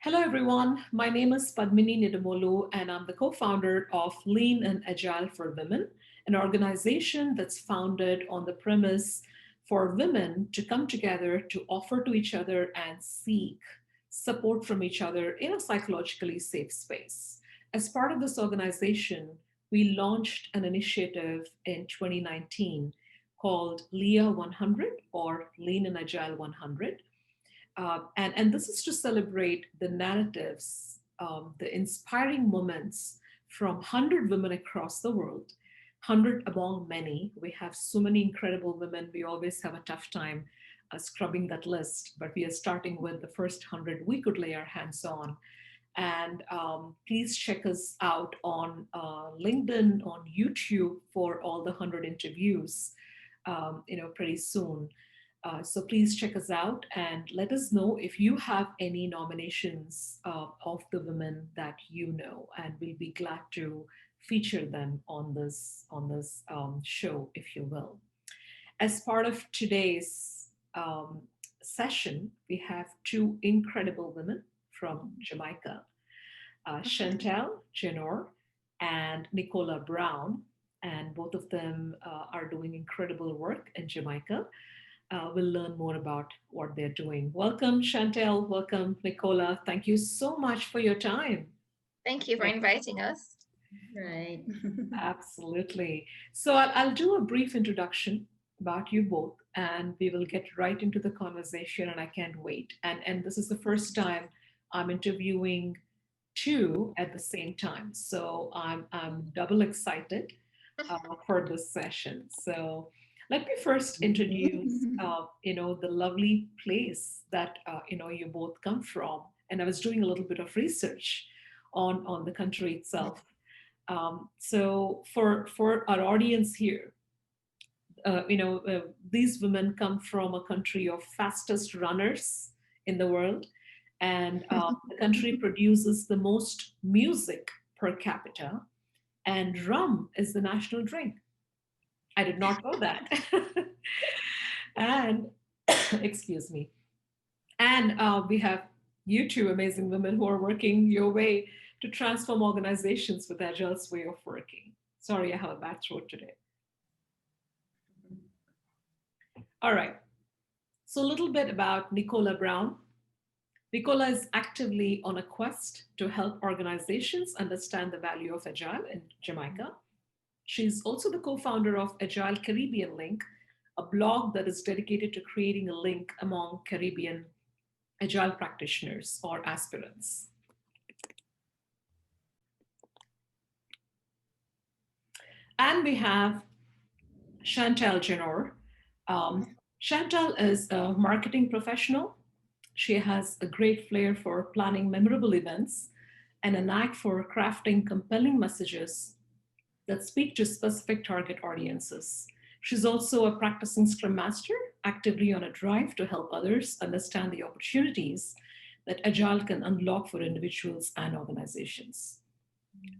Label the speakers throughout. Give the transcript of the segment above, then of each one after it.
Speaker 1: Hello, everyone. My name is Padmini Nidumolu, and I'm the co founder of Lean and Agile for Women, an organization that's founded on the premise for women to come together to offer to each other and seek support from each other in a psychologically safe space. As part of this organization, we launched an initiative in 2019 called LIA100 or Lean and Agile 100, and this is to celebrate the narratives, the inspiring moments from 100 women across the world, 100 among many. We have so many incredible women. We always have a tough time scrubbing that list, but we are starting with the first 100 we could lay our hands on. And please check us out on LinkedIn, on YouTube for all the 100 interviews, pretty soon. So please check us out and let us know if you have any nominations of the women that you know, and we'll be glad to feature them on this show, if you will. As part of today's session, we have two incredible women from Jamaica, Chantal Jenoure and Nicola Brown, and both of them are doing incredible work in Jamaica. We'll learn more about what they're doing. Welcome, Chantel. Welcome, Nicola. Thank you so much for your time.
Speaker 2: Thank you for inviting us.
Speaker 3: Right.
Speaker 1: Absolutely. So I'll do a brief introduction about you both, and we will get right into the conversation. And I can't wait. And this is the first time I'm interviewing two at the same time, so I'm double excited for this session. So let me first introduce, the lovely place that you both come from. And I was doing a little bit of research on the country itself. So for our audience here, these women come from a country of fastest runners in the world, and the country produces the most music per capita, and rum is the national drink. I did not know that. And excuse me. And we have you two amazing women who are working your way to transform organizations with Agile's way of working. Sorry, I have a bad throat today. All right. So a little bit about Nicola Brown. Nicola is actively on a quest to help organizations understand the value of Agile in Jamaica. She's also the co founder of Agile Caribbean Link, a blog that is dedicated to creating a link among Caribbean Agile practitioners or aspirants. And we have Chantal Jenoure. Chantal is a marketing professional. She has a great flair for planning memorable events and a knack for crafting compelling messages that speak to specific target audiences. She's also a practicing Scrum Master, actively on a drive to help others understand the opportunities that Agile can unlock for individuals and organizations.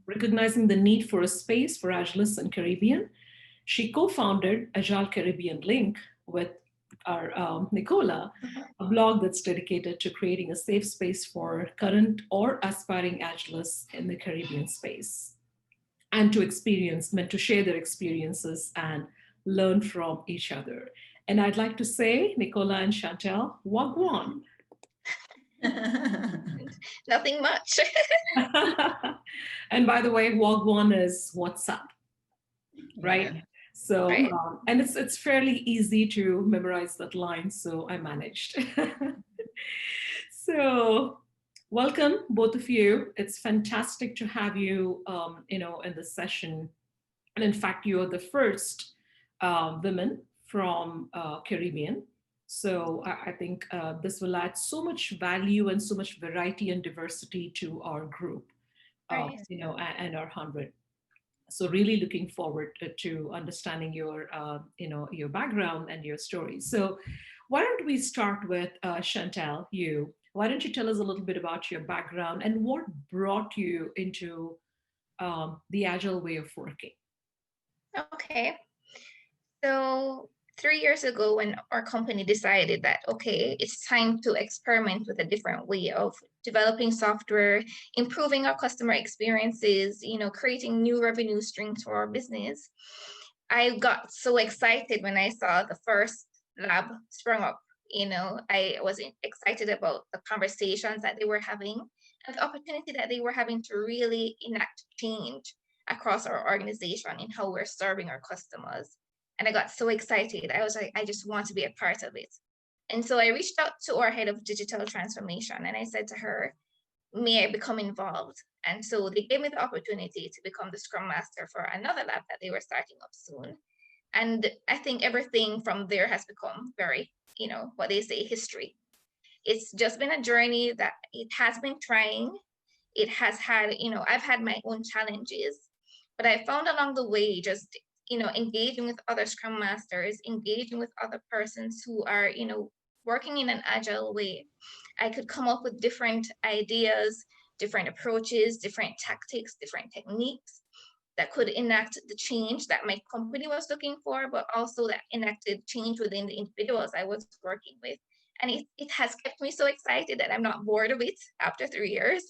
Speaker 1: Recognizing the need for a space for Agilists in Caribbean, she co-founded Agile Caribbean Link with our Nicola, a blog that's dedicated to creating a safe space for current or aspiring Agilists in the Caribbean space, and meant to share their experiences and learn from each other. And I'd like to say, Nicola and Chantal, wagwan.
Speaker 2: Nothing much.
Speaker 1: And by the way, wagwan is what's up, right?
Speaker 3: Yeah.
Speaker 1: So,
Speaker 2: Right.
Speaker 1: and it's fairly easy to memorize that line, so I managed. So, welcome both of you. It's fantastic to have you, in this session. And in fact, you are the first women from Caribbean. So I think this will add so much value and so much variety and diversity to our group,
Speaker 2: Right.
Speaker 1: and our 100. So really looking forward to understanding your background and your story. So why don't we start with Chantal, you? Why don't you tell us a little bit about your background and what brought you into the Agile way of working?
Speaker 2: Okay. So 3 years ago, when our company decided that, okay, it's time to experiment with a different way of developing software, improving our customer experiences, creating new revenue streams for our business. I got so excited when I saw the first lab sprung up. I was excited about the conversations that they were having and the opportunity that they were having to really enact change across our organization in how we're serving our customers. And I got so excited. I was like, I just want to be a part of it. And so I reached out to our head of digital transformation and I said to her, may I become involved? And so they gave me the opportunity to become the Scrum Master for another lab that they were starting up soon. And I think everything from there has become very, what they say, history. It's just been a journey that it has been trying. It has had, I've had my own challenges, but I found along the way just, engaging with other Scrum Masters, engaging with other persons who are, working in an agile way. I could come up with different ideas, different approaches, different tactics, different techniques that could enact the change that my company was looking for, but also that enacted change within the individuals I was working with. And it has kept me so excited that I'm not bored of it after 3 years,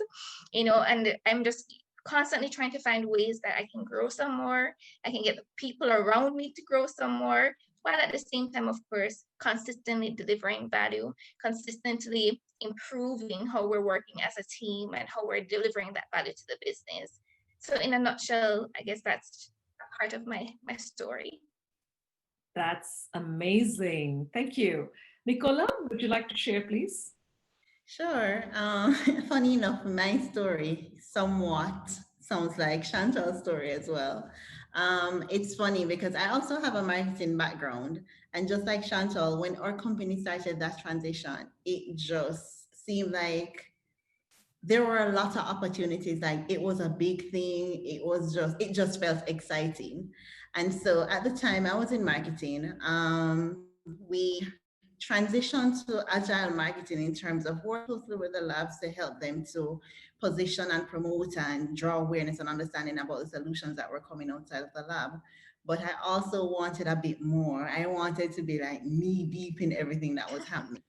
Speaker 2: and I'm just constantly trying to find ways that I can grow some more. I can get the people around me to grow some more, while at the same time, of course, consistently delivering value, consistently improving how we're working as a team and how we're delivering that value to the business. So in a nutshell, I guess that's a part of my story.
Speaker 1: That's amazing. Thank you. Nicola, would you like to share, please?
Speaker 3: Sure. Funny enough, my story somewhat sounds like Chantal's story as well. It's funny because I also have a marketing background. And just like Chantal, when our company started that transition, it just seemed like there were a lot of opportunities. Like it was a big thing. It just felt exciting. And so at the time I was in marketing, we transitioned to agile marketing in terms of work closely with the labs to help them to position and promote and draw awareness and understanding about the solutions that were coming outside of the lab. But I also wanted a bit more. I wanted to be like knee deep in everything that was happening.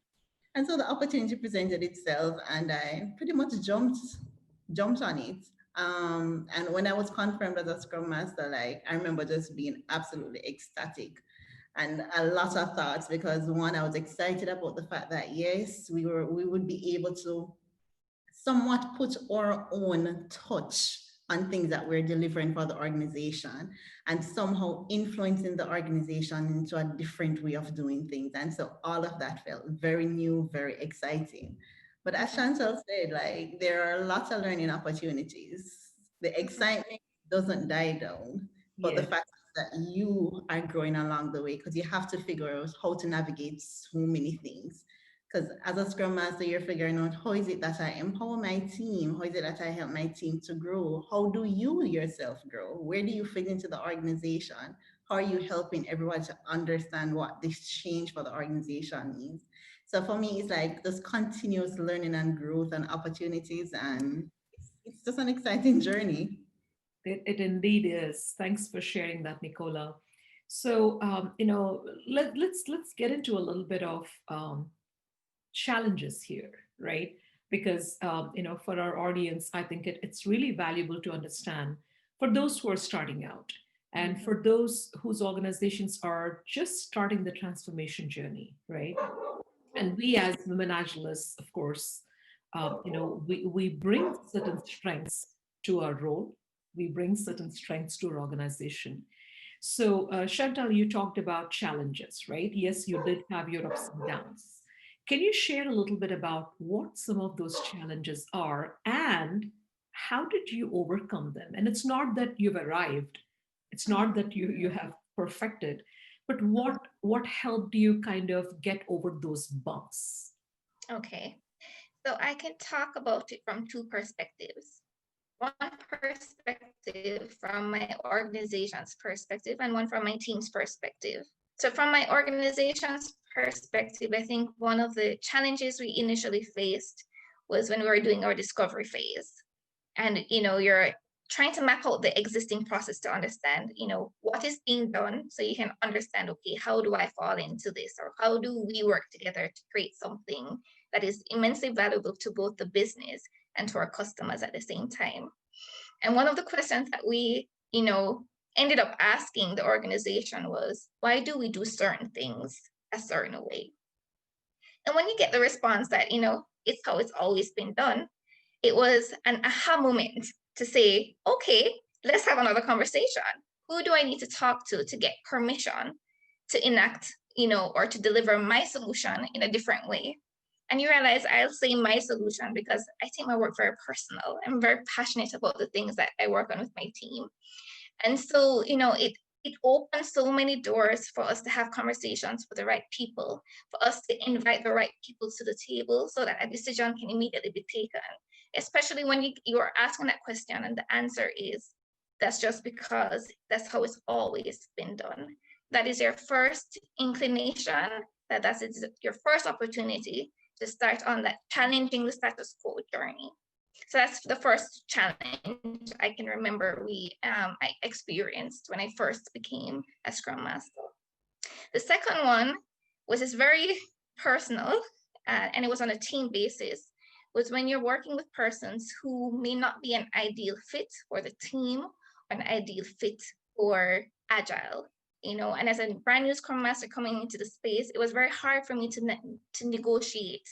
Speaker 3: And so the opportunity presented itself and I pretty much jumped on it. And when I was confirmed as a Scrum Master, like I remember just being absolutely ecstatic and a lot of thoughts because one, I was excited about the fact that yes, we would be able to somewhat put our own touch on things that we're delivering for the organization and somehow influencing the organization into a different way of doing things. And so all of that felt very new, very exciting. But as Chantal said, like there are lots of learning opportunities. The excitement doesn't die down, but the fact that you are growing along the way because you have to figure out how to navigate so many things. Because as a Scrum Master, you're figuring out how is it that I empower my team? How is it that I help my team to grow? How do you yourself grow? Where do you fit into the organization? How are you helping everyone to understand what this change for the organization means? So for me, it's like this continuous learning and growth and opportunities, and it's just an exciting journey.
Speaker 1: It indeed is. Thanks for sharing that, Nicola. So, let's get into a little bit of challenges here, right? Because for our audience, I think it's really valuable to understand for those who are starting out and for those whose organizations are just starting the transformation journey, right? And we as women agilists, of course, we bring certain strengths to our role. We bring certain strengths to our organization. So, Chantal, you talked about challenges, right? Yes, you did have your ups and downs. Can you share a little bit about what some of those challenges are and how did you overcome them? And it's not that you've arrived, it's not that you have perfected, but what helped you kind of get over those bumps?
Speaker 2: Okay, so I can talk about it from two perspectives. One perspective from my organization's perspective and one from my team's perspective. So from my organization's perspective, I think one of the challenges we initially faced was when we were doing our discovery phase. And you're trying to map out the existing process to understand, what is being done, so you can understand, okay, how do I fall into this, or how do we work together to create something that is immensely valuable to both the business and to our customers at the same time. And one of the questions that we, ended up asking the organization was, why do we do certain things a certain way? And when you get the response that, it's how it's always been done, it was an aha moment to say, okay, let's have another conversation. Who do I need to talk to get permission to enact, or to deliver my solution in a different way? And you realize I'll say my solution because I take my work very personal. I'm very passionate about the things that I work on with my team. And so, it opens so many doors for us to have conversations with the right people, for us to invite the right people to the table so that a decision can immediately be taken, especially when you're asking that question and the answer is, that's just because that's how it's always been done. That is your first inclination, that is your first opportunity to start on that challenging the status quo journey. So that's the first challenge I can remember I experienced when I first became a Scrum Master. The second one was this very personal, and it was on a team basis, was when you're working with persons who may not be an ideal fit for the team or an ideal fit for Agile. And as a brand new Scrum Master coming into the space, it was very hard for me to negotiate.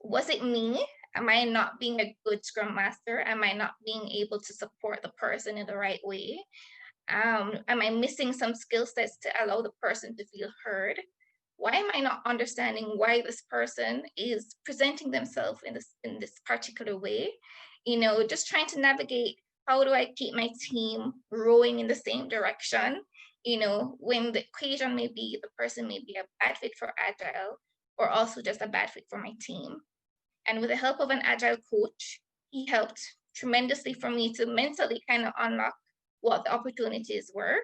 Speaker 2: Was it me? Am I not being a good Scrum Master? Am I not being able to support the person in the right way? Am I missing some skill sets to allow the person to feel heard? Why am I not understanding why this person is presenting themselves in this particular way? Just trying to navigate, how do I keep my team rowing in the same direction? When the equation may be the person may be a bad fit for Agile, or also just a bad fit for my team. And with the help of an Agile coach, he helped tremendously for me to mentally kind of unlock what the opportunities were,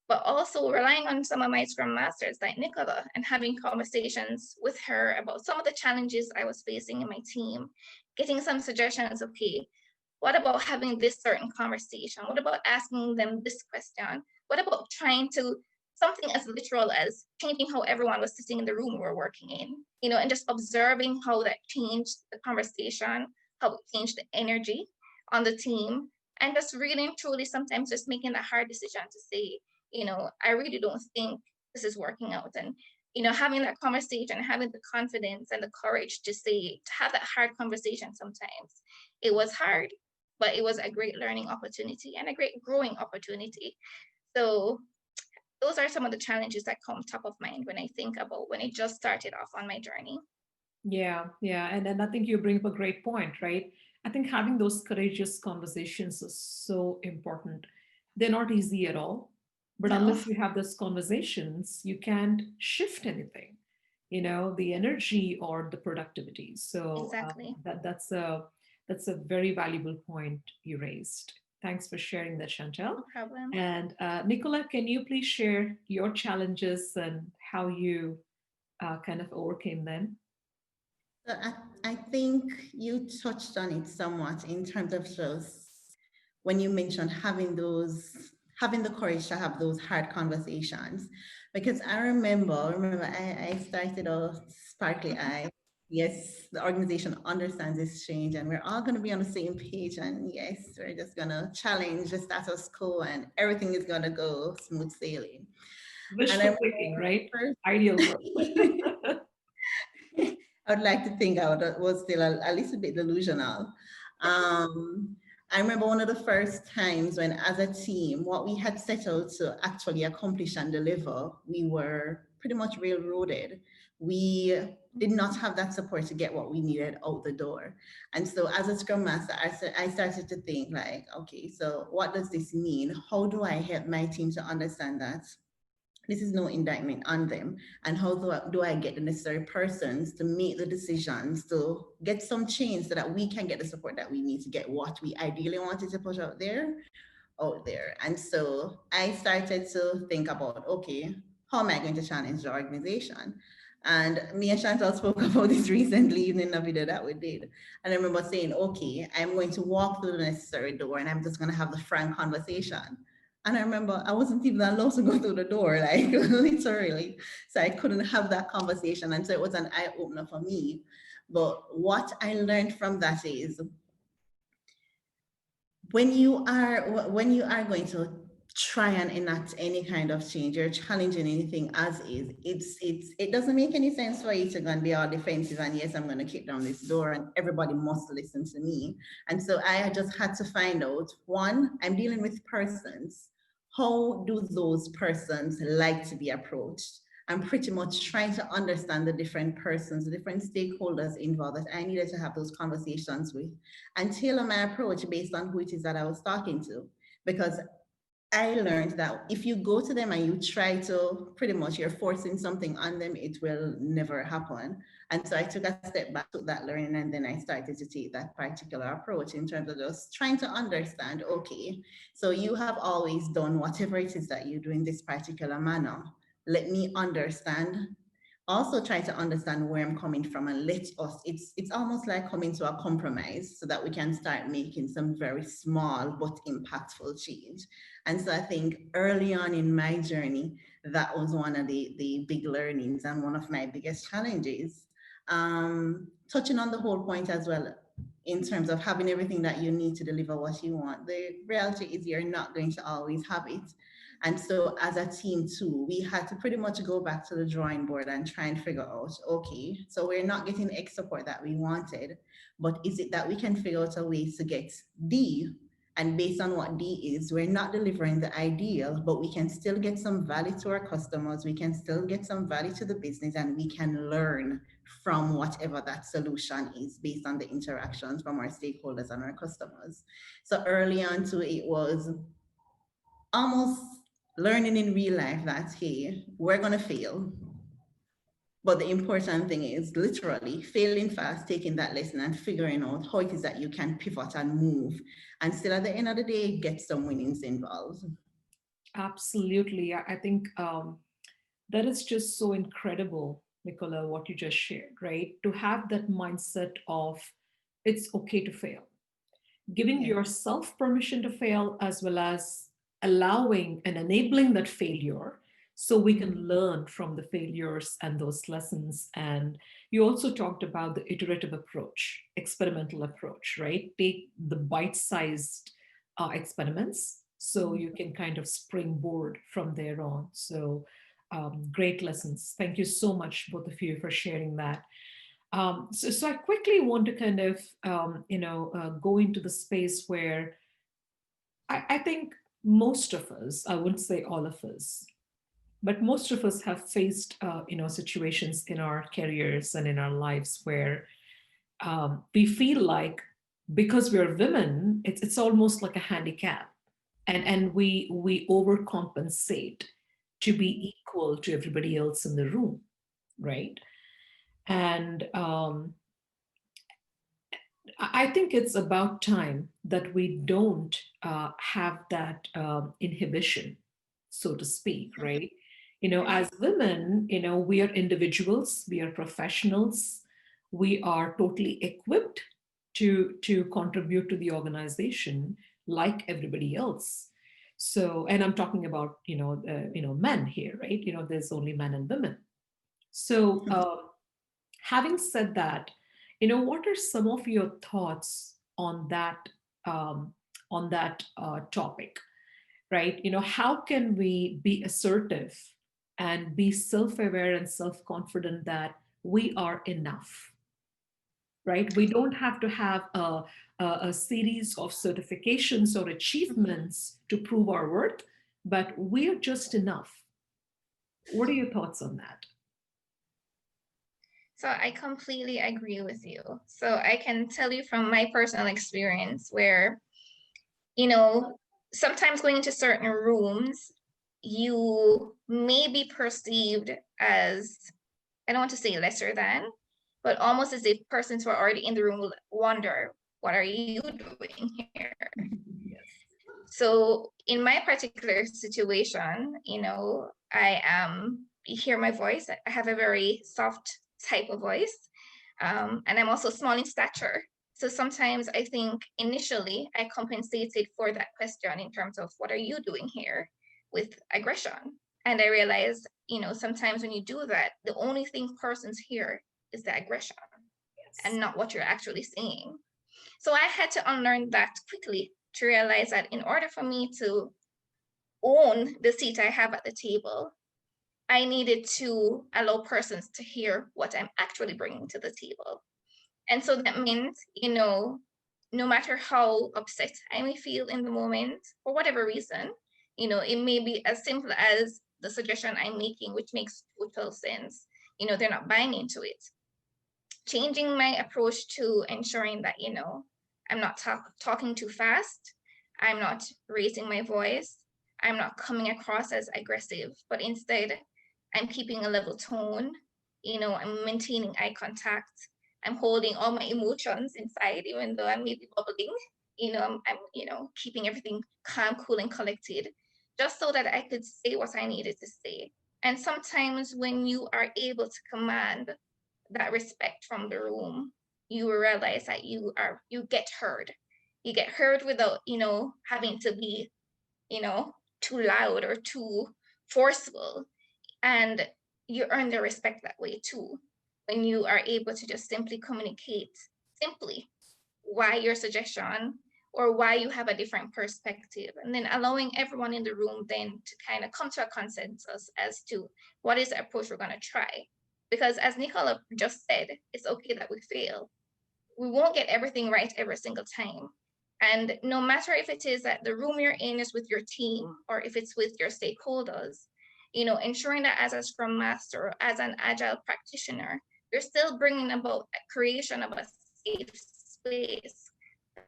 Speaker 2: but also relying on some of my Scrum Masters like Nicola and having conversations with her about some of the challenges I was facing in my team, getting some suggestions, okay, what about having this certain conversation? What about asking them this question? What about trying to something as literal as changing how everyone was sitting in the room we were working in, and just observing how that changed the conversation, how it changed the energy on the team, and just really and truly sometimes just making that hard decision to say, I really don't think this is working out. And, having that conversation, having the confidence and the courage to have that hard conversation sometimes. It was hard, but it was a great learning opportunity and a great growing opportunity. So those are some of the challenges that come top of mind when I think about when I just started off on my journey.
Speaker 1: Yeah. And I think you bring up a great point, right? I think having those courageous conversations is so important. They're not easy at all, but
Speaker 2: No.
Speaker 1: unless you have those conversations, you can't shift anything, the energy or the productivity. So
Speaker 2: Exactly.
Speaker 1: that's a very valuable point you raised. Thanks for sharing that, Chantal.
Speaker 2: No problem.
Speaker 1: And Nicola, can you please share your challenges and how you kind of overcame them?
Speaker 3: So I think you touched on it somewhat in terms of just when you mentioned having the courage to have those hard conversations. Because I remember I started off Sparkly Eye. Yes, the organization understands this change and we're all going to be on the same page. And yes, we're just going to challenge the status quo and everything is going to go smooth sailing. And I
Speaker 1: Wishful thinking, right? Ideal world.
Speaker 3: I would like to think was still a little bit delusional. I remember one of the first times when, as a team, what we had set out to actually accomplish and deliver, we were pretty much railroaded. We did not have that support to get what we needed out the door. And so as a Scrum Master, I started to think like, okay, so what does this mean? How do I help my team to understand that this is no indictment on them? And how do I get the necessary persons to make the decisions to get some change so that we can get the support that we need to get what we ideally wanted to push out there. And so I started to think about, okay, how am I going to challenge the organization? And me and Chantal spoke about this recently, even in a video that we did. And I remember saying, okay, I'm going to walk through the necessary door and I'm just going to have the frank conversation. And I remember I wasn't even allowed to go through the door, like literally. So I couldn't have that conversation. And so it was an eye opener for me. But what I learned from that is when you are going to try and enact any kind of change, you're challenging anything as is, it doesn't make any sense for you to go and be all defensive and yes, I'm going to kick down this door and everybody must listen to me. And so I just had to find out, one, I'm dealing with persons. How do those persons like to be approached? I'm pretty much trying to understand the different persons, the different stakeholders involved that I needed to have those conversations with and tailor my approach based on who it is that I was talking to. Because I learned that if you go to them and you try to pretty much you're forcing something on them, it will never happen. And so I took a step back, took that learning, and then I started to take that particular approach in terms of just trying to understand, okay, so you have always done whatever it is that you do in this particular manner. Let me understand, also try to understand where I'm coming from and let us, it's almost like coming to a compromise so that we can start making some very small but impactful change. And so I think early on in my journey, that was one of the big learnings and one of my biggest challenges. Touching on the whole point as well, in terms of having everything that you need to deliver what you want. The reality is you're not going to always have it. And so as a team too, we had to pretty much go back to the drawing board and try and figure out, okay, so we're not getting X support that we wanted, but is it that we can figure out a way to get D? And based on what D is, we're not delivering the ideal, but we can still get some value to our customers. We can still get some value to the business and we can learn from whatever that solution is based on the interactions from our stakeholders and our customers. So early on too, it was almost learning in real life that, hey, we're going to fail. But the important thing is literally failing fast, taking that lesson and figuring out how it is that you can pivot and move and still at the end of the day, get some winnings involved.
Speaker 1: Absolutely. I think that is just so incredible, Nicola, what you just shared, right? To have that mindset of it's okay to fail, giving yourself permission to fail, as well as allowing and enabling that failure so we can learn from the failures and those lessons. And you also talked about the iterative approach, experimental approach, right? Take the bite-sized experiments so you can kind of springboard from there on. So great lessons. Thank you so much, both of you, for sharing that. So I quickly want to kind of, go into the space where I think most of us, I wouldn't say all of us, but most of us have faced, situations in our careers and in our lives where we feel like because we're women, it's almost like a handicap, and we overcompensate to be equal to everybody else in the room, right? And I think it's about time that we don't have that inhibition, so to speak, right? As women, we are individuals, we are professionals, we are totally equipped to contribute to the organization like everybody else. So, and I'm talking about men here, right? There's only men and women. So, having said that, what are some of your thoughts um, on that topic, right? How can we be assertive and be self-aware and self-confident that we are enough, right? We don't have to have a series of certifications or achievements to prove our worth, but we're just enough. What are your thoughts on that?
Speaker 2: So I completely agree with you. So I can tell you from my personal experience where, sometimes going into certain rooms, you may be perceived as, I don't want to say lesser than, but almost as if persons who are already in the room will wonder, what are you doing here?
Speaker 1: Yes.
Speaker 2: So in my particular situation, I am hear my voice. I have a very soft type of voice. And I'm also small in stature. So sometimes I think initially I compensated for that question in terms of what are you doing here with aggression? And I realized, sometimes when you do that, the only thing persons hear is the aggression and not what you're actually saying. So I had to unlearn that quickly to realize that in order for me to own the seat I have at the table, I needed to allow persons to hear what I'm actually bringing to the table. And so that meant, no matter how upset I may feel in the moment, for whatever reason, it may be as simple as the suggestion I'm making, which makes total sense. They're not buying into it. Changing my approach to ensuring that, I'm not talking too fast. I'm not raising my voice. I'm not coming across as aggressive, but instead I'm keeping a level tone. I'm maintaining eye contact. I'm holding all my emotions inside, even though I may be bubbling. I'm keeping everything calm, cool, and collected, just so that I could say what I needed to say. And sometimes when you are able to command that respect from the room, you realize that you get heard. You get heard without, having to be, too loud or too forceful. And you earn the respect that way too, when you are able to just simply communicate simply why your suggestion or why you have a different perspective, and then allowing everyone in the room then to kind of come to a consensus as to what is the approach we're going to try. Because as Nicola just said, it's okay that we fail. We won't get everything right every single time. And no matter if it is that the room you're in is with your team or if it's with your stakeholders, ensuring that as a Scrum Master or as an Agile practitioner, you're still bringing about a creation of a safe space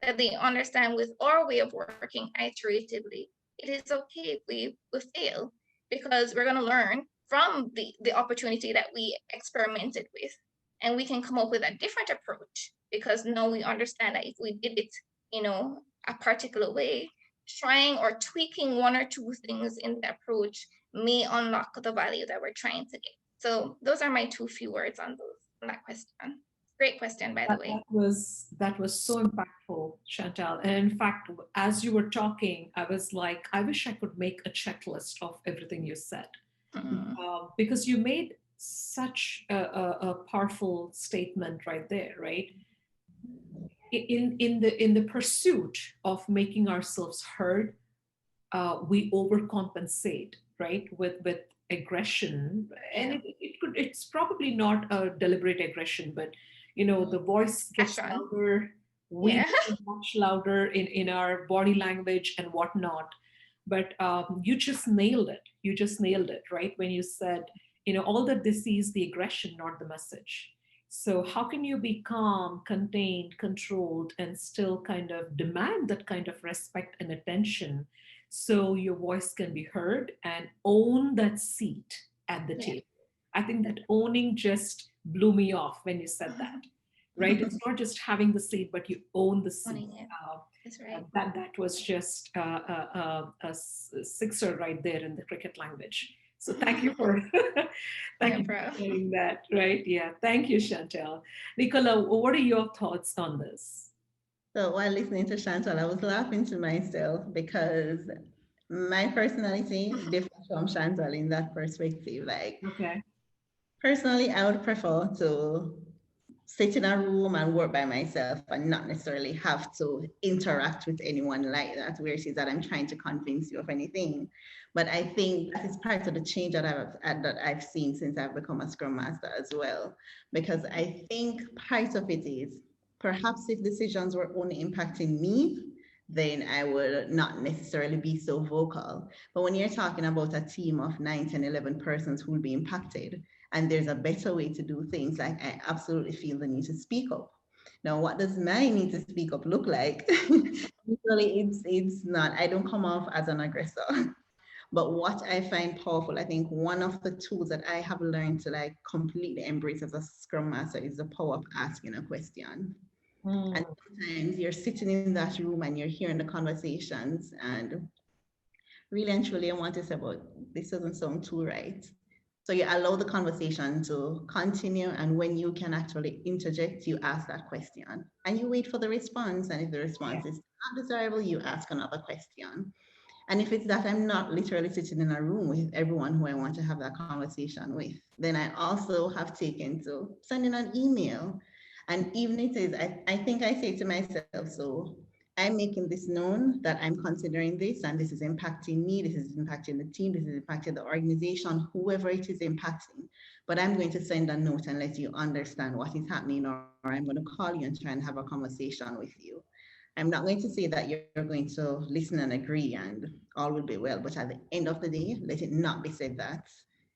Speaker 2: that they understand with our way of working iteratively. It is okay if we fail, because we're going to learn from the opportunity that we experimented with, and we can come up with a different approach, because now we understand that if we did it, a particular way, trying or tweaking one or two things in the approach may unlock the value that we're trying to get. So those are my few words on that question. Great question, by the way.
Speaker 1: That was so impactful, Chantal. And in fact, as you were talking, I was like, I wish I could make a checklist of everything you said, because you made such a powerful statement right there, right? In the pursuit of making ourselves heard, we overcompensate, right, with aggression, and it's probably not a deliberate aggression, but the voice gets louder, we get much louder in our body language and whatnot. But you just nailed it. You just nailed it, right? When you said, all that this is the aggression, not the message. So how can you be calm, contained, controlled, and still kind of demand that kind of respect and attention, so your voice can be heard and own that seat at the table? I think that owning just blew me off when you said that, right? It's not just having the seat, but you own the seat.
Speaker 2: That's right.
Speaker 1: That was just a sixer right there in the cricket language. So thank you for thank you for sharing that, right? Yeah, thank you, Chantal. Nicola, what are your thoughts on this?
Speaker 3: So while listening to Chantal, I was laughing to myself because my personality differs from Chantal in that perspective. Like, personally, I would prefer to sit in a room and work by myself and not necessarily have to interact with anyone like that, where it is that I'm trying to convince you of anything. But I think that is part of the change that I've seen since I've become a Scrum Master as well. Because I think part of it is, perhaps if decisions were only impacting me, then I would not necessarily be so vocal. But when you're talking about a team of 9, 10, 11 persons who will be impacted, and there's a better way to do things, like, I absolutely feel the need to speak up. Now, what does my need to speak up look like? Usually it's not, I don't come off as an aggressor. But what I find powerful, I think one of the tools that I have learned to like completely embrace as a Scrum Master is the power of asking a question. And sometimes you're sitting in that room and you're hearing the conversations, and really and truly I want to say, but this doesn't sound too right. So you allow the conversation to continue, and when you can actually interject, you ask that question and you wait for the response. And if the response is not desirable, you ask another question. And if it's that I'm not literally sitting in a room with everyone who I want to have that conversation with, then I also have taken to sending an email. And even it is, I think I say to myself, so I'm making this known that I'm considering this and this is impacting me, this is impacting the team, this is impacting the organization, whoever it is impacting. But I'm going to send a note and let you understand what is happening, or I'm going to call you and try and have a conversation with you. I'm not going to say that you're going to listen and agree and all will be well, but at the end of the day, let it not be said that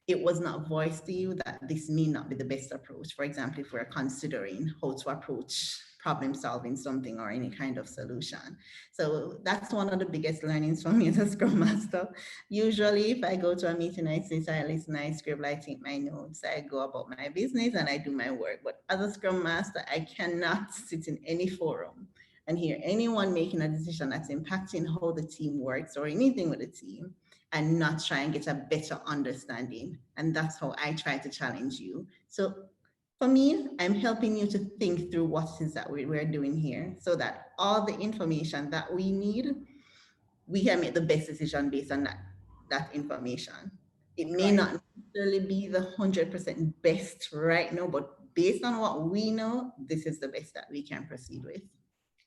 Speaker 3: it was not voiced to you that this may not be the best approach. For example, if we're considering how to approach problem solving something or any kind of solution. So that's one of the biggest learnings for me as a Scrum Master. Usually, if I go to a meeting, I sit, I listen, I scribble, I take my notes, I go about my business and I do my work. But as a Scrum Master, I cannot sit in any forum and hear anyone making a decision that's impacting how the team works or anything with the team and not try and get a better understanding. And that's how I try to challenge you. So for me, I'm helping you to think through what it is that we're doing here so that all the information that we need, we can make the best decision based on that information. It may
Speaker 1: Right.
Speaker 3: not necessarily be the 100% best right now, but based on what we know, this is the best that we can proceed with.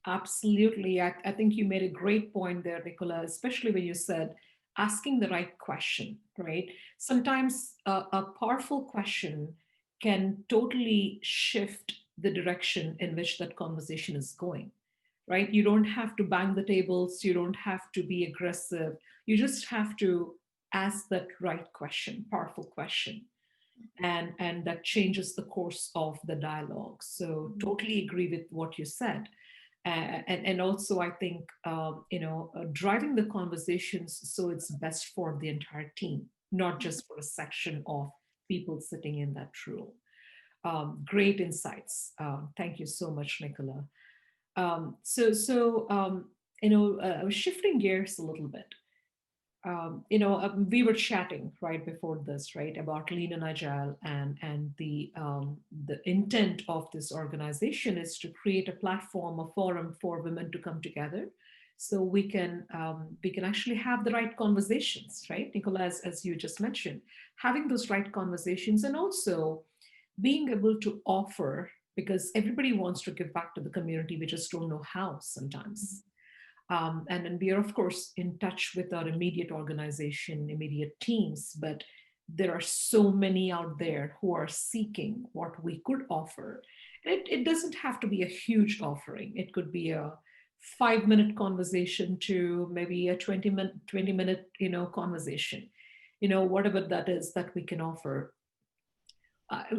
Speaker 1: Absolutely. I think you made a great point there, Nicola, especially when you said asking the right question, right? Sometimes a powerful question can totally shift the direction in which that conversation is going, right? You don't have to bang the tables, you don't have to be aggressive. You just have to ask that right question, powerful question. And that changes the course of the dialogue. So totally agree with what you said. And also I think driving the conversations so it's best for the entire team, not just for a section of people sitting in that room. Great insights. Thank you so much, Nicola. I was shifting gears a little bit. We were chatting right before this, right, about Lean and Agile, and the intent of this organization is to create a platform, a forum for women to come together, so we can actually have the right conversations, right, Nicola, as you just mentioned, having those right conversations, and also being able to offer, because everybody wants to give back to the community, we just don't know how sometimes. And then we are, of course, in touch with our immediate organization, immediate teams, but there are so many out there who are seeking what we could offer. It doesn't have to be a huge offering. It could be a 5-minute conversation to maybe a 20-minute, conversation, whatever that is that we can offer.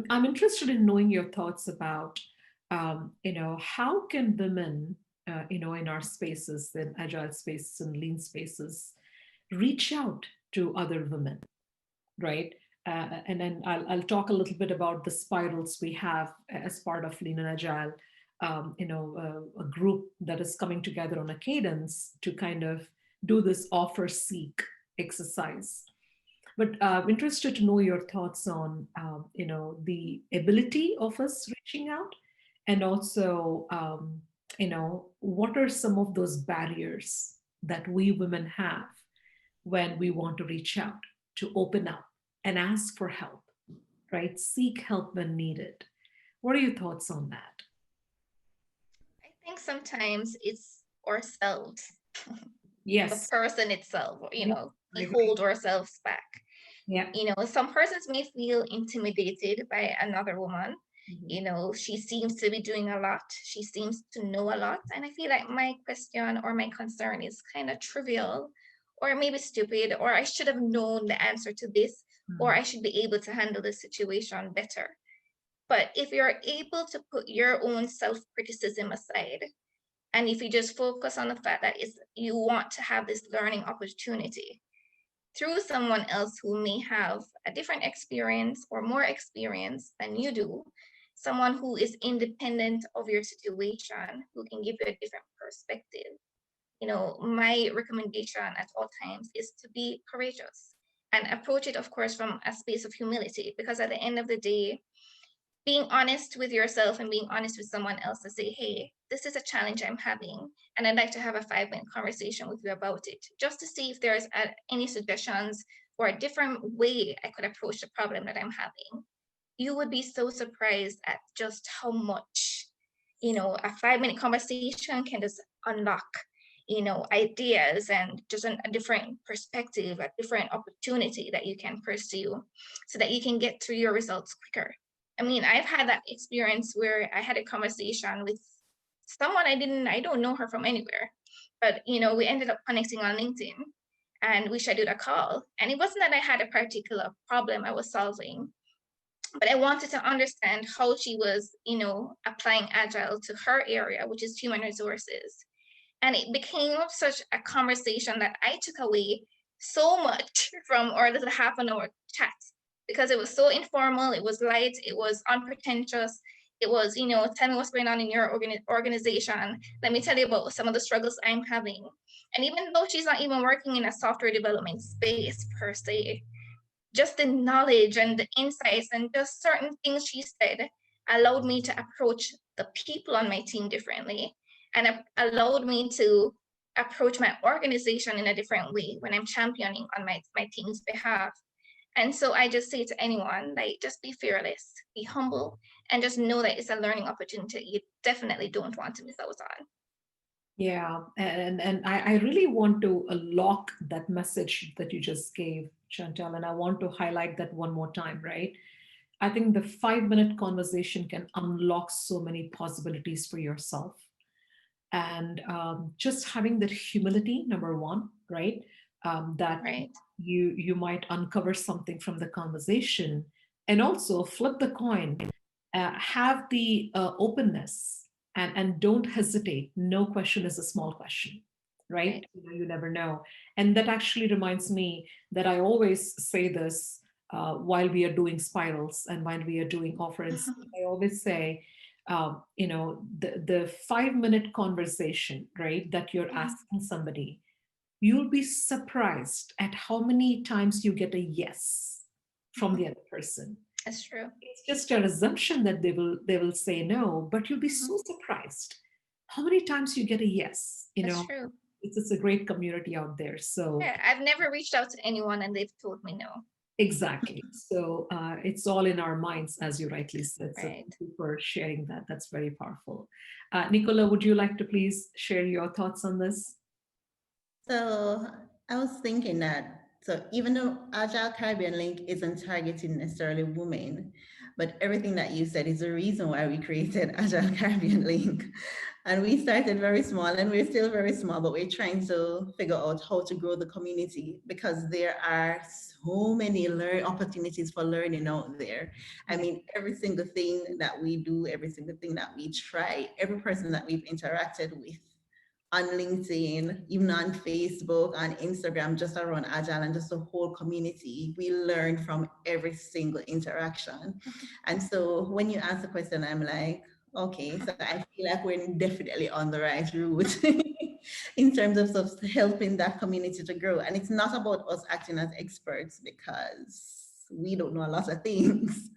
Speaker 1: I'm interested in knowing your thoughts about, how can women, in our spaces, in agile spaces and lean spaces, reach out to other women, right? And then I'll talk a little bit about the spirals we have as part of Lean and Agile, a group that is coming together on a cadence to kind of do this offer seek exercise. But I'm interested to know your thoughts on, the ability of us reaching out, and also, what are some of those barriers that we women have when we want to reach out, to open up and ask for help, right? Seek help when needed. What are your thoughts on that?
Speaker 2: I think sometimes it's ourselves, the
Speaker 1: Yes.
Speaker 2: person itself,
Speaker 1: Yeah, I
Speaker 2: we
Speaker 1: agree.
Speaker 2: hold ourselves back.
Speaker 1: Yeah.
Speaker 2: Some persons may feel intimidated by another woman.
Speaker 1: Mhm.
Speaker 2: She seems to be doing a lot. She seems to know a lot. And I feel like my question or my concern is kind of trivial or maybe stupid, or I should have known the answer to this, or I should be able to handle the situation better. But if you're able to put your own self-criticism aside, and if you just focus on the fact that you want to have this learning opportunity through someone else who may have a different experience or more experience than you do, someone who is independent of your situation, who can give you a different perspective. My recommendation at all times is to be courageous. and approach it, of course, from a space of humility, because at the end of the day, being honest with yourself and being honest with someone else to say, hey, this is a challenge I'm having, and I'd like to have a 5-minute conversation with you about it, just to see if there's any suggestions or a different way I could approach the problem that I'm having. You would be so surprised at just how much, a 5-minute conversation can just unlock, ideas and just a different perspective, a different opportunity that you can pursue so that you can get to your results quicker. I mean, I've had that experience where I had a conversation with someone I don't know her from anywhere, but, we ended up connecting on LinkedIn and we scheduled a call. And it wasn't that I had a particular problem I was solving, but I wanted to understand how she was, applying Agile to her area, which is human resources. And it became such a conversation that I took away so much from our little half an hour chat, because it was so informal, it was light, it was unpretentious. It was, tell me what's going on in your organization. Let me tell you about some of the struggles I'm having. And even though she's not even working in a software development space per se, just the knowledge and the insights and just certain things she said allowed me to approach the people on my team differently, and allowed me to approach my organization in a different way when I'm championing on my team's behalf. And so I just say to anyone, like, just be fearless, be humble, and just know that it's a learning opportunity you definitely don't want to miss out on.
Speaker 1: Yeah, and I really want to lock that message that you just gave, Chantal, and I want to highlight that one more time, right? I think the 5-minute conversation can unlock so many possibilities for yourself. And just having that humility, number one, right? That
Speaker 2: Right.
Speaker 1: you might uncover something from the conversation, and also flip the coin, have the openness, and don't hesitate. No question is a small question, right?
Speaker 2: Right.
Speaker 1: You never know. And that actually reminds me that I always say this while we are doing spirals and while we are doing offerings. I always say, the 5-minute conversation, right, that you're asking somebody, you'll be surprised at how many times you get a yes from the other person.
Speaker 2: That's true.
Speaker 1: It's just an assumption that they will say no, but you'll be so surprised how many times you get a yes.
Speaker 2: That's true.
Speaker 1: It's a great community out there. So
Speaker 2: Yeah, I've never reached out to anyone and they've told me no.
Speaker 1: exactly. So it's all in our minds, as you rightly said. So
Speaker 2: Right.
Speaker 1: thank you for sharing that. That's very powerful. Nicola, would you like to please share your thoughts on this?
Speaker 3: So I was thinking that, so even though Agile Caribbean Link isn't targeting necessarily women, but everything that you said is the reason why we created Agile Caribbean Link. And we started very small, and we're still very small, but we're trying to figure out how to grow the community, because there are so many opportunities for learning out there. I mean, every single thing that we do, every single thing that we try, every person that we've interacted with on LinkedIn, even on Facebook, on Instagram, just around Agile and just the whole community, we learn from every single interaction. And so when you ask the question, I'm like, okay, so I feel like we're definitely on the right route in terms of helping that community to grow. And it's not about us acting as experts, because we don't know a lot of things.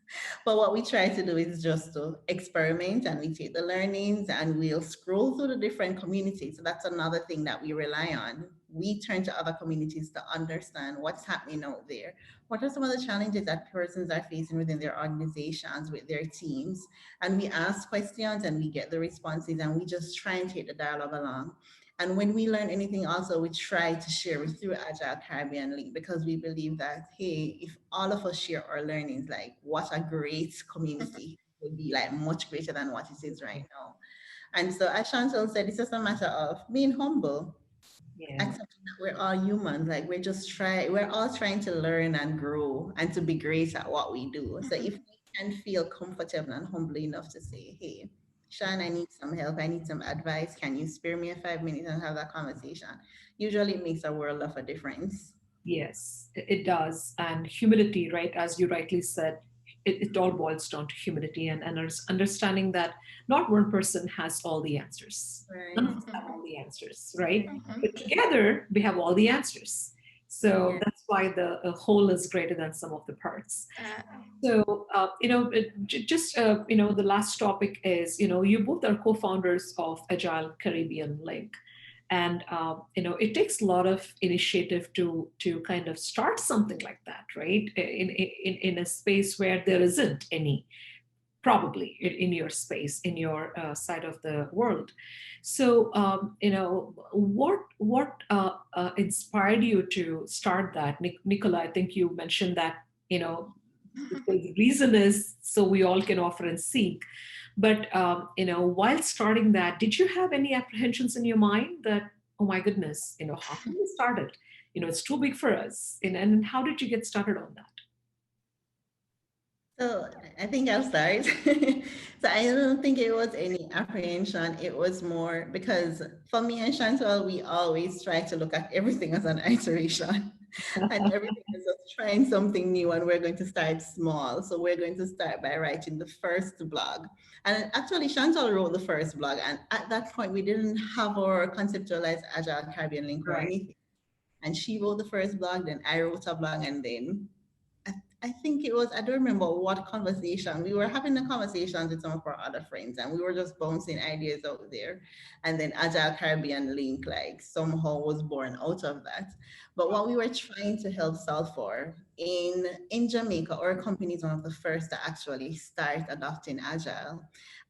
Speaker 3: But what we try to do is just to experiment, and we take the learnings and we'll scroll through the different communities. So that's another thing that we rely on. We turn to other communities to understand what's happening out there. What are some of the challenges that persons are facing within their organizations, with their teams? And we ask questions and we get the responses, and we just try and take the dialogue along. And when we learn anything also, we try to share it through Agile Caribbean Link, because we believe that, hey, if all of us share our learnings, like, what a great community would be, like much greater than what it is right now. And so, as Chantal said, it's just a matter of being humble,
Speaker 1: Yeah.
Speaker 3: accepting that we're all humans. Like, we're all trying to learn and grow and to be great at what we do. So if we can feel comfortable and humble enough to say, hey, Sean, I need some help, I need some advice, can you spare me a 5 minutes and have that conversation? Usually it makes a world of a difference.
Speaker 1: Yes, it does. And humility, right? As you rightly said, it all boils down to humility and understanding that not one person has all the answers. None
Speaker 3: Right.
Speaker 1: of us have all the answers, right?
Speaker 2: Mhm.
Speaker 1: But together we have all the answers. So
Speaker 3: Yeah.
Speaker 1: that's why the whole is greater than sum of the parts.
Speaker 2: Uh,
Speaker 1: So, just, the last topic is, you both are co-founders of Agile Caribbean Link. And, it takes a lot of initiative to kind of start something like that, right? In a space where there isn't any, probably in your space, in your side of the world. So, what inspired you to start that? Nicola, I think you mentioned that, the reason is so we all can offer and seek. But, while starting that, did you have any apprehensions in your mind that, oh my goodness, how can we start it? It's too big for us. And how did you get started on that?
Speaker 3: So I think I'll start. So I don't think it was any apprehension. It was more because for me and Chantal, we always try to look at everything as an iteration. And everything is just trying something new, and we're going to start small. So we're going to start by writing the first blog. And actually, Chantal wrote the first blog. And at that point, we didn't have our conceptualized Agile Caribbean link or
Speaker 1: Right.
Speaker 3: anything. And she wrote the first blog, then I wrote a blog, and then I, I think it was, I don't remember what conversation. We were having a conversation with some of our other friends, and we were just bouncing ideas out there. And then Agile Caribbean Link, like, somehow was born out of that. But what we were trying to help solve for in Jamaica, our company is one of the first to actually start adopting Agile.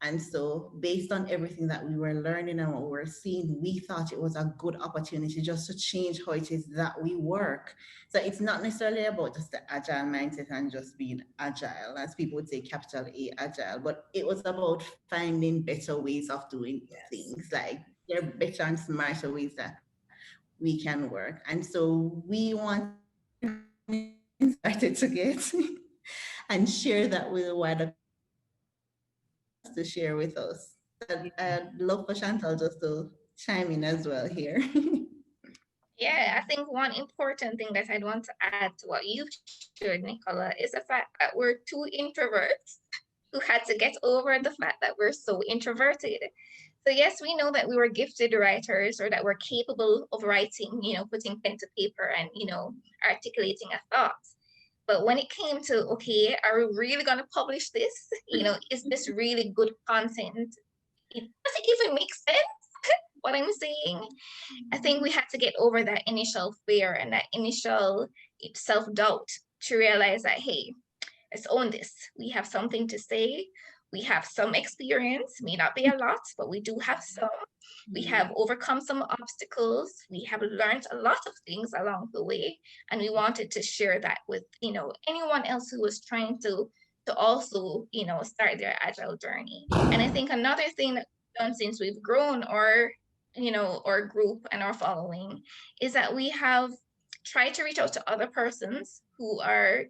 Speaker 3: And so, based on everything that we were learning and what we were seeing, we thought it was a good opportunity just to change how it is that we work. So it's not necessarily about just the agile mindset and just being agile, as people would say, capital A agile, but it was about finding better ways of doing
Speaker 1: Yes.
Speaker 3: things. Like, there are better and smarter ways that we can work. And so we wanted started to get and share that with the wider community. So Chantal has a lot to share with us. So I'd love for Chantal just to chime in as well here.
Speaker 2: yeah, I think one important thing that I'd want to add to what you shared, Nicola, is the fact that we're two introverts who had to get over the fact that we're so introverted. So yes, we know that we were gifted writers or that we're capable of writing, putting pen to paper and, articulating a thought. But when it came to, okay, are we really going to publish this? Is this really good content? Does it even make sense? What I'm saying? I think we had to get over that initial fear and that initial self-doubt to realize that, hey, let's own this. We have something to say. We have some experience, may not be a lot, but we do have some. We have overcome some obstacles. We have learned a lot of things along the way. And we wanted to share that with, anyone else who was trying to also, start their agile journey. And I think another thing that we've done since we've grown our group and our following is that we have tried to reach out to other persons who are,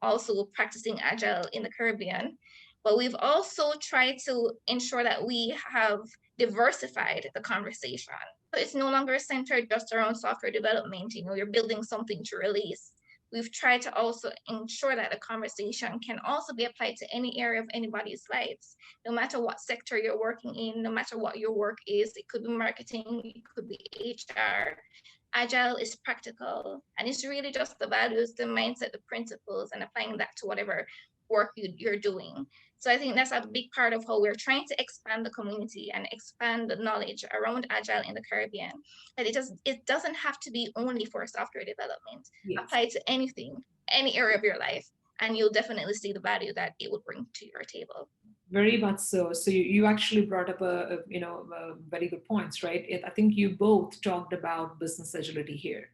Speaker 2: also practicing Agile in the Caribbean. But we've also tried to ensure that we have diversified the conversation. So it's no longer centered just around software development. You're building something to release. We've tried to also ensure that the conversation can also be applied to any area of anybody's lives, no matter what sector you're working in, no matter what your work is. It could be marketing, it could be HR. Agile is practical, and it's really just the values, the mindset, the principles, and applying that to whatever work you're doing. So I think that's a big part of how we're trying to expand the community and expand the knowledge around Agile in the Caribbean. That it doesn't have to be only for software development.
Speaker 1: Yes.
Speaker 2: Apply it to anything, any area of your life, and you'll definitely see the value that it would bring to your table.
Speaker 1: Very much so. So you actually brought up a very good points, right? I think you both talked about business agility here,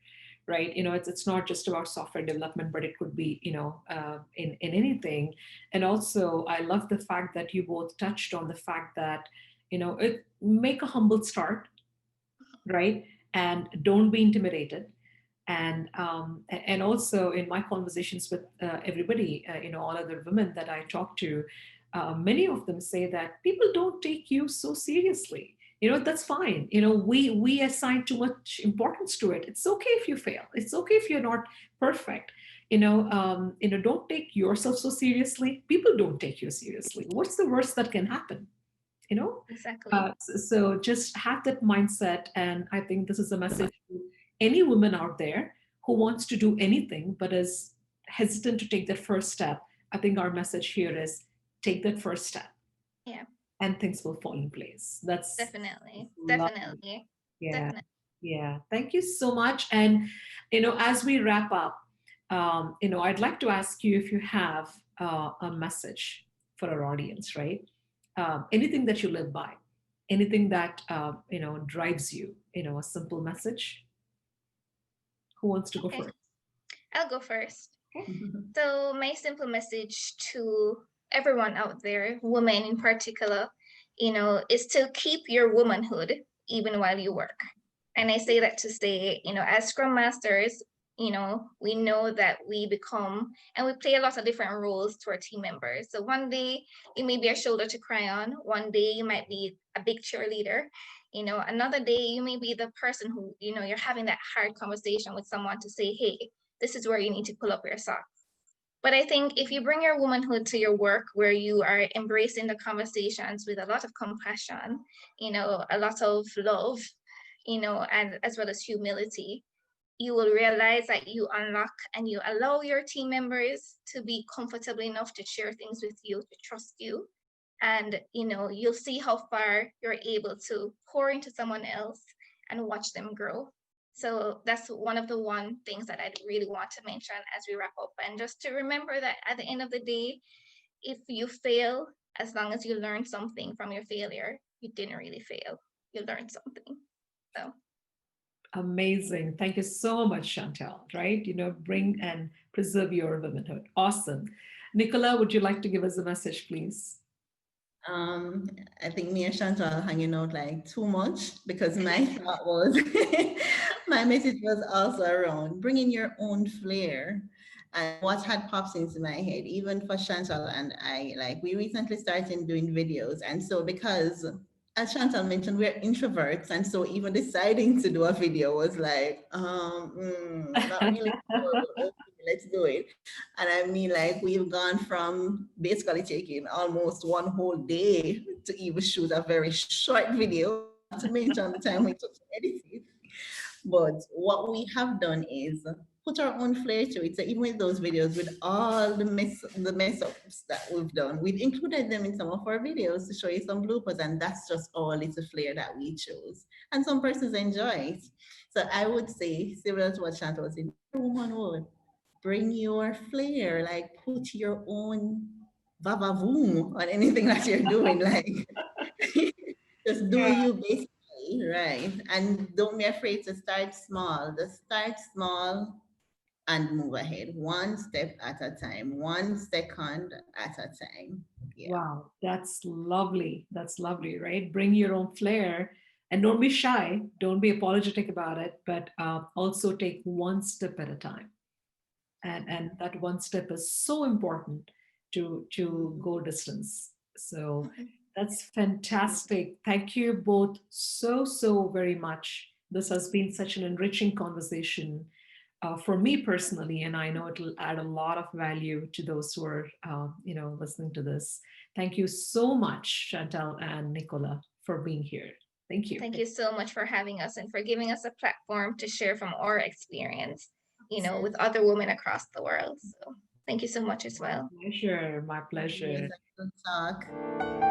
Speaker 1: right? It's not just about software development, but it could be in anything. And also, I love the fact that you both touched on the fact that it make a humble start, right? And don't be intimidated. And also in my conversations with everybody, all other women that I talk to, many of them say that people don't take you so seriously. That's fine. We assign too much importance to it. It's okay if you fail. It's okay if you're not perfect. Don't take yourself so seriously. People don't take you seriously. What's the worst that can happen?
Speaker 2: Exactly.
Speaker 1: So just have that mindset. And I think this is a message to any woman out there who wants to do anything but is hesitant to take that first step, I think our message here is take that first step
Speaker 2: Yeah,
Speaker 1: and things will fall in place. That's
Speaker 2: definitely,
Speaker 1: lovely.
Speaker 2: definitely,
Speaker 1: Yeah.
Speaker 2: definitely.
Speaker 1: Yeah. Thank you so much. And, as we wrap up, I'd like to ask you if you have a message for our audience, right? Anything that you live by, anything that, drives you, a simple message. Who wants to go
Speaker 2: Okay,
Speaker 1: first?
Speaker 2: I'll go first.
Speaker 1: Okay.
Speaker 2: So my simple message to everyone out there, women in particular, is to keep your womanhood even while you work. And I say that to say, as Scrum Masters, we know that we become and we play a lot of different roles to our team members. So one day you may be a shoulder to cry on. One day you might be a big cheerleader. Another day you may be the person who, you're having that hard conversation with someone to say, hey, this is where you need to pull up your socks. But I think if you bring your womanhood to your work, where you are embracing the conversations with a lot of compassion, a lot of love, and as well as humility, you will realize that you unlock and you allow your team members to be comfortable enough to share things with you, to trust you. And, you'll see how far you're able to pour into someone else and watch them grow. So that's one of the things that I'd really want to mention as we wrap up. And just to remember that at the end of the day, if you fail, as long as you learn something from your failure, you didn't really fail. You learned something. So
Speaker 1: Amazing. Thank you so much, Chantal, right? Bring and preserve your womanhood. Awesome. Nicola, would you like to give us a message, please?
Speaker 3: Um, I think me and Chantal are hanging out like too much because my thought was, my message was also around bringing your own flair. And what had popped into my head, even for Chantal and I, like we recently started doing videos. And so because as Chantal mentioned, we're introverts. And so even deciding to do a video was like, not really sure, but okay, let's do it. And I mean, like, we've gone from basically taking almost one whole day to even shoot a very short video, not to mention the time we took to edit it. But what we have done is put our own flair to it. So even with those videos, with all the mess ups that we've done, we've included them in some of our videos to show you some bloopers, and that's just our little flair that we chose. And some persons enjoy it. So I would say, similar to what Chantal was saying, womanhood, bring your flair, like put your own vavavoom on anything that you're doing. Like just do
Speaker 1: Yeah.
Speaker 3: you basically, right? And don't be afraid to start small. Just start small and move ahead. One step at a time, 1 second at a time. Yeah.
Speaker 1: Wow, that's lovely. That's lovely, right? Bring your own flair and don't be shy. Don't be apologetic about it, but also take one step at a time. And that one step is so important to go distance. So that's fantastic. Thank you both so very much. This has been such an enriching conversation for me personally, and I know it'll add a lot of value to those who are listening to this. Thank you so much, Chantal and Nicola, for being here. Thank you.
Speaker 2: thank you so much for having us and for giving us a platform to share from our experience, with other women across the world. So thank you so much as
Speaker 1: My
Speaker 2: well.
Speaker 1: pleasure. My pleasure.
Speaker 3: Yes, I can talk.